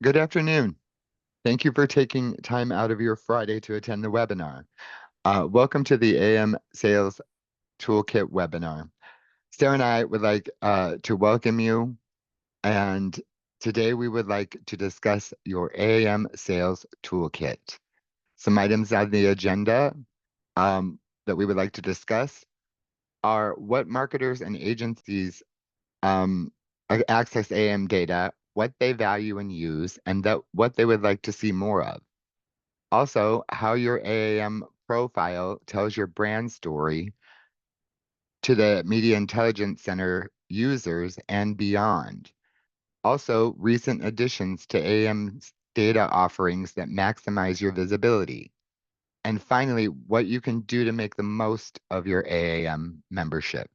Good afternoon. Thank you for taking time out of your Friday to attend the webinar. Welcome to the AAM Sales Toolkit webinar. Sarah and I would like to welcome you, and today we would like to discuss your AAM Sales Toolkit. Some items on the agenda that we would like to discuss are what marketers and agencies um, access AAM data, what they value and use, and what they would like to see more of. Also, how your AAM profile tells your brand story to the Media Intelligence Center users and beyond. Also, recent additions to AAM's data offerings that maximize your visibility. And finally, what you can do to make the most of your AAM membership.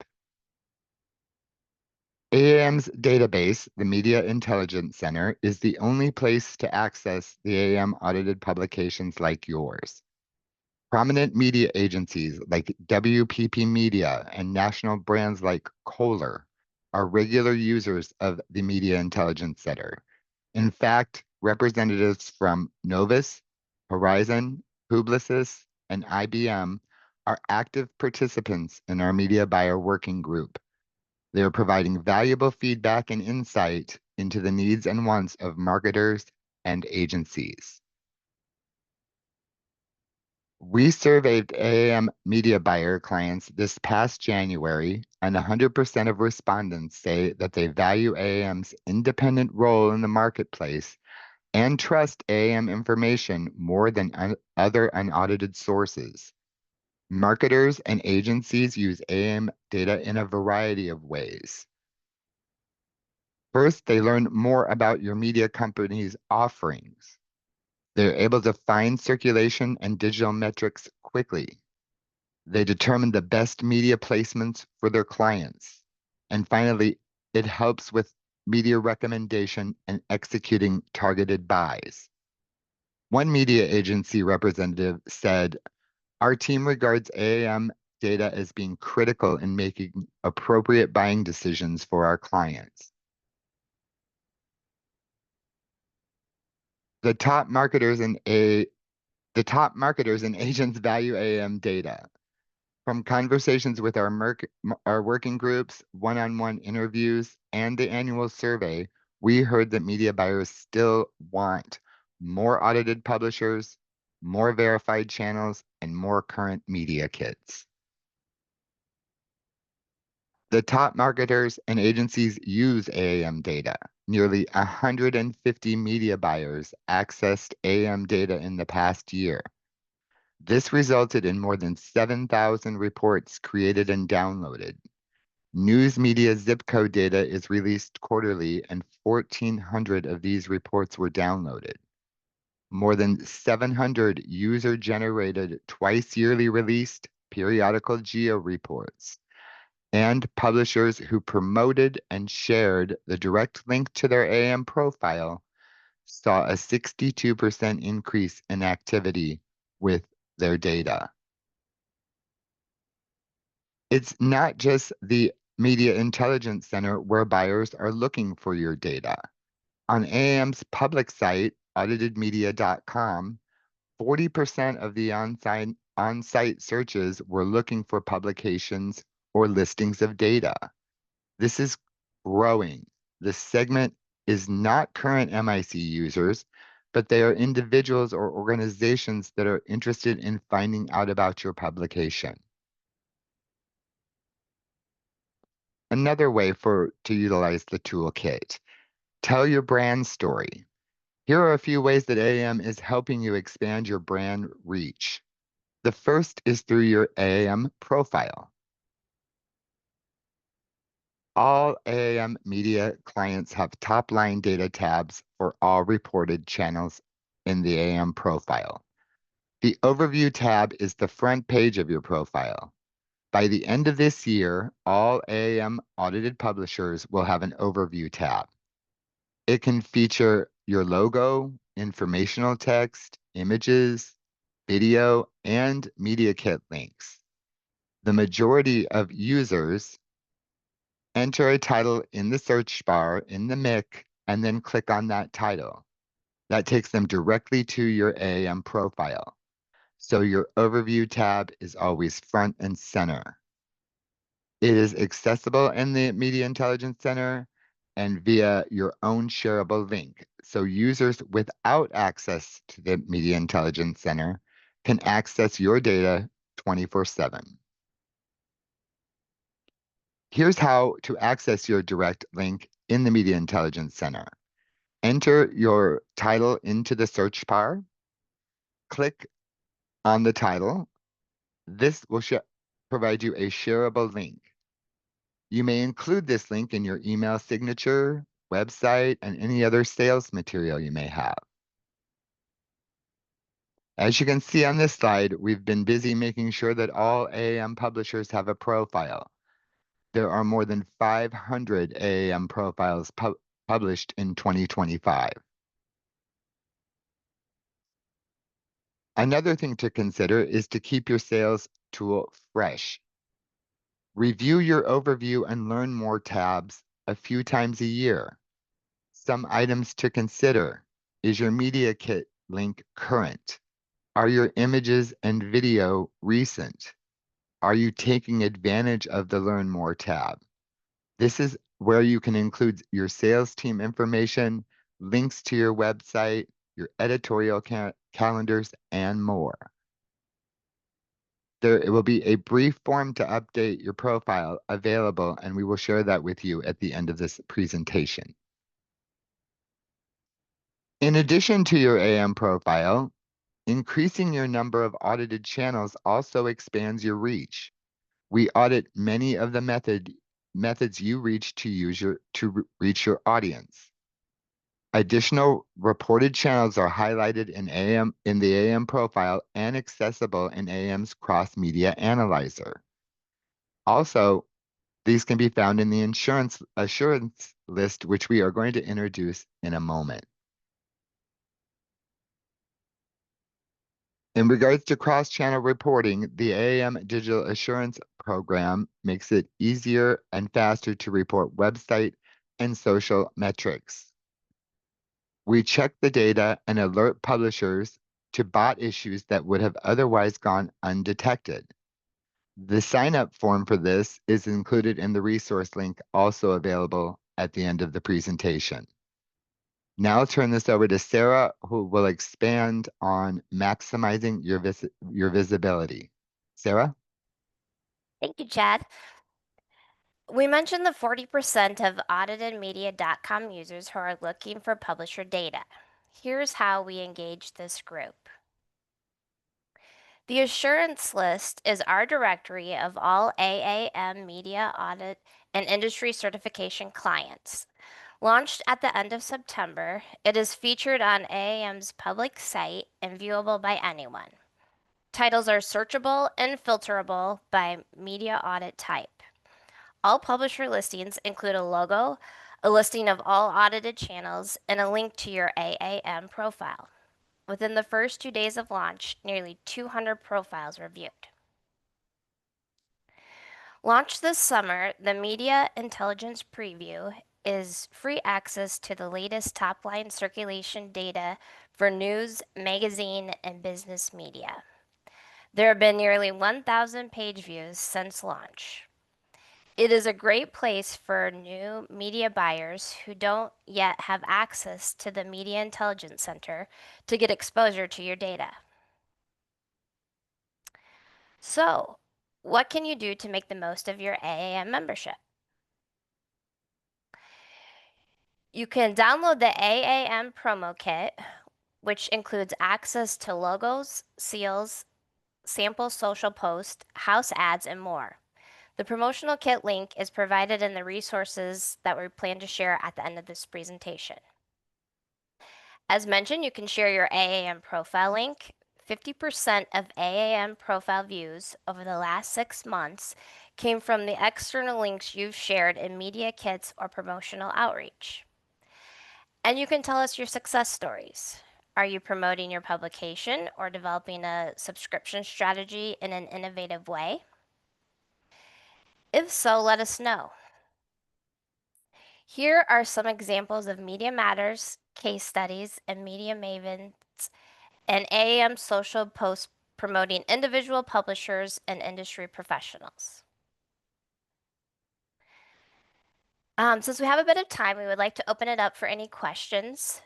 AAM's database, the Media Intelligence Center, is the only place to access the AAM audited publications like yours. Prominent media agencies like WPP Media and national brands like Kohler are regular users of the Media Intelligence Center. In fact, representatives from Novus, Horizon, Publicis, and IBM are active participants in our media buyer working group. They are providing valuable feedback and insight into the needs and wants of marketers and agencies. We surveyed AAM media buyer clients this past January, and 100% of respondents say that they value AAM's independent role in the marketplace and trust AAM information more than other unaudited sources. Marketers and agencies use AAM data in a variety of ways. First, they learn more about your media company's offerings. They're able to find circulation and digital metrics quickly. They determine the best media placements for their clients. And finally, it helps with media recommendation and executing targeted buys. One media agency representative said, "Our team regards AAM data as being critical in making appropriate buying decisions for our clients." The top marketers and agents value AAM data. From conversations with our working groups, one-on-one interviews, and the annual survey, we heard that media buyers still want more audited publishers, more verified channels, and more current media kits. The top marketers and agencies use AAM data. Nearly 150 media buyers accessed AAM data in the past year. This resulted in more than 7,000 reports created and downloaded. News media zip code data is released quarterly, and 1,400 of these reports were downloaded. More than 700 user-generated twice yearly released periodical geo reports, and publishers who promoted and shared the direct link to their AAM profile saw a 62% increase in activity with their data. It's not just the Media Intelligence Center where buyers are looking for your data. On AAM's public site, auditedmedia.com, 40% of the on-site searches were looking for publications or listings of data. This is growing. This segment is not current MIC users, but they are individuals or organizations that are interested in finding out about your publication. Another way to utilize the toolkit, tell your brand story. Here are a few ways that AAM is helping you expand your brand reach. The first is through your AAM profile. All AAM media clients have top-line data tabs for all reported channels in the AAM profile. The Overview tab is the front page of your profile. By the end of this year, all AAM audited publishers will have an Overview tab. It can feature your logo, informational text, images, video, and media kit links. The majority of users enter a title in the search bar in the MIC and then click on that title. That takes them directly to your AAM profile. So your overview tab is always front and center. It is accessible in the Media Intelligence Center and via your own shareable link. So users without access to the Media Intelligence Center can access your data 24/7. Here's how to access your direct link in the Media Intelligence Center. Enter your title into the search bar. Click on the title. This will provide you a shareable link. You may include this link in your email signature, website, and any other sales material you may have. As you can see on this slide, we've been busy making sure that all AAM publishers have a profile. There are more than 500 AAM profiles published in 2025. Another thing to consider is to keep your sales tool fresh. Review your overview and learn more tabs a few times a year. Some items to consider. Is your media kit link current? Are your images and video recent? Are you taking advantage of the Learn More tab? This is where you can include your sales team information, links to your website, your editorial calendars, and more. There will be a brief form to update your profile available, and we will share that with you at the end of this presentation. In addition to your AM profile, increasing your number of audited channels also expands your reach. We audit many of the methods you reach to reach your audience. Additional reported channels are highlighted in the AM profile and accessible in AM's cross-media analyzer. Also, these can be found in the assurance list, which we are going to introduce in a moment. In regards to cross-channel reporting, the AAM Digital Assurance Program makes it easier and faster to report website and social metrics. We check the data and alert publishers to bot issues that would have otherwise gone undetected. The sign-up form for this is included in the resource link, also available at the end of the presentation. Now I'll turn this over to Sarah, who will expand on maximizing your visibility. Sarah? Thank you, Chad. We mentioned the 40% of auditedmedia.com users who are looking for publisher data. Here's how we engage this group. The assurance list is our directory of all AAM media audit and industry certification clients. Launched at the end of September, it is featured on AAM's public site and viewable by anyone. Titles are searchable and filterable by media audit type. All publisher listings include a logo, a listing of all audited channels, and a link to your AAM profile. Within the first 2 days of launch, nearly 200 profiles were viewed. Launched this summer, the Media Intelligence Preview is free access to the latest top-line circulation data for news, magazine, and business media. There have been nearly 1,000 page views since launch. It is a great place for new media buyers who don't yet have access to the Media Intelligence Center to get exposure to your data. So, what can you do to make the most of your AAM membership? You can download the AAM promo kit, which includes access to logos, seals, sample social posts, house ads, and more. The promotional kit link is provided in the resources that we plan to share at the end of this presentation. As mentioned, you can share your AAM profile link. 50% of AAM profile views over the last 6 months came from the external links you've shared in media kits or promotional outreach. And you can tell us your success stories. Are you promoting your publication or developing a subscription strategy in an innovative way? If so, let us know. Here are some examples of Media Matters case studies, and media mavens, and AAM social posts promoting individual publishers and industry professionals. Since we have a bit of time, we would like to open it up for any questions.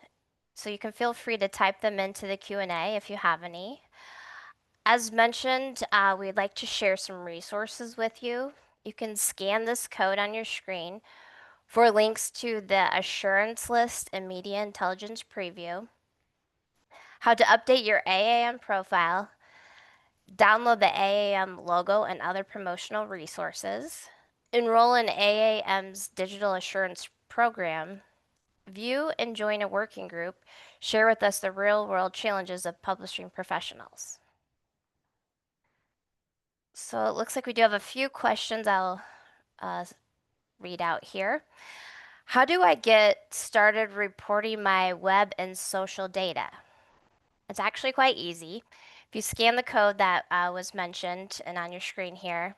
So you can feel free to type them into the Q&A if you have any. As mentioned, we'd like to share some resources with you. You can scan this code on your screen for links to the assurance list and media intelligence preview, how to update your AAM profile, download the AAM logo and other promotional resources, enroll in AAM's digital assurance program, view and join a working group, share with us the real world challenges of publishing professionals. So it looks like we do have a few questions I'll uh, read out here. How do I get started reporting my web and social data? It's actually quite easy. If you scan the code that was mentioned and on your screen here,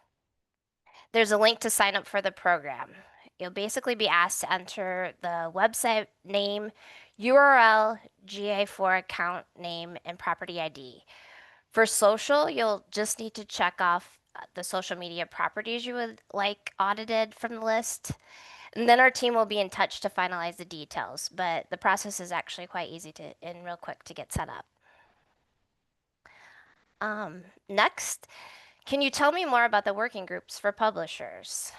there's a link to sign up for the program. You'll basically be asked to enter the website name, URL, GA4 account name, and property ID. For social, you'll just need to check off the social media properties you would like audited from the list. And then our team will be in touch to finalize the details. But the process is actually quite easy to and real quick to get set up. Next, can you tell me more about the working groups for publishers?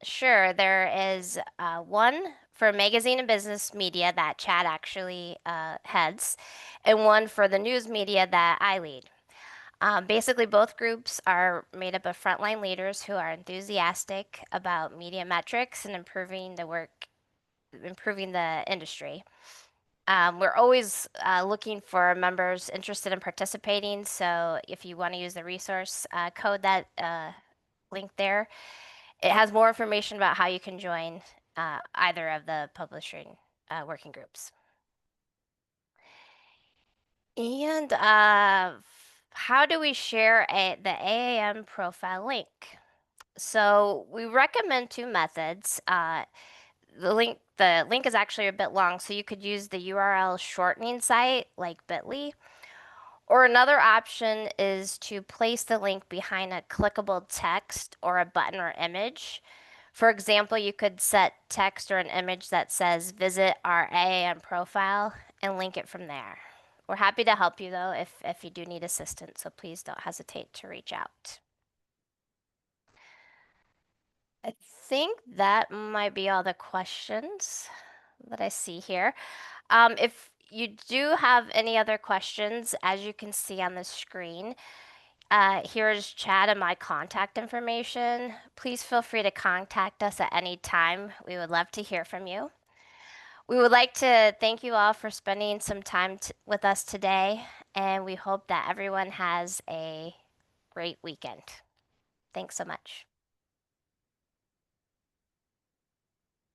Sure, there is one for magazine and business media that Chad actually heads, and one for the news media that I lead. Basically, both groups are made up of frontline leaders who are enthusiastic about media metrics and improving the industry. We're always looking for members interested in participating. So if you want to use the resource code that link there, it has more information about how you can join either of the publishing working groups. And how do we share the AAM profile link? So we recommend two methods. The link is actually a bit long, so you could use the URL shortening site like bit.ly. Or another option is to place the link behind a clickable text or a button or image. For example, you could set text or an image that says visit our AAM profile and link it from there. We're happy to help you though if you do need assistance, so please don't hesitate to reach out. I think that might be all the questions that I see here. If you do have any other questions, as you can see on the screen, here's Chad and my contact information. Please feel free to contact us at any time. We would love to hear from you. We would like to thank you all for spending some time with us today, and we hope that everyone has a great weekend. Thanks so much.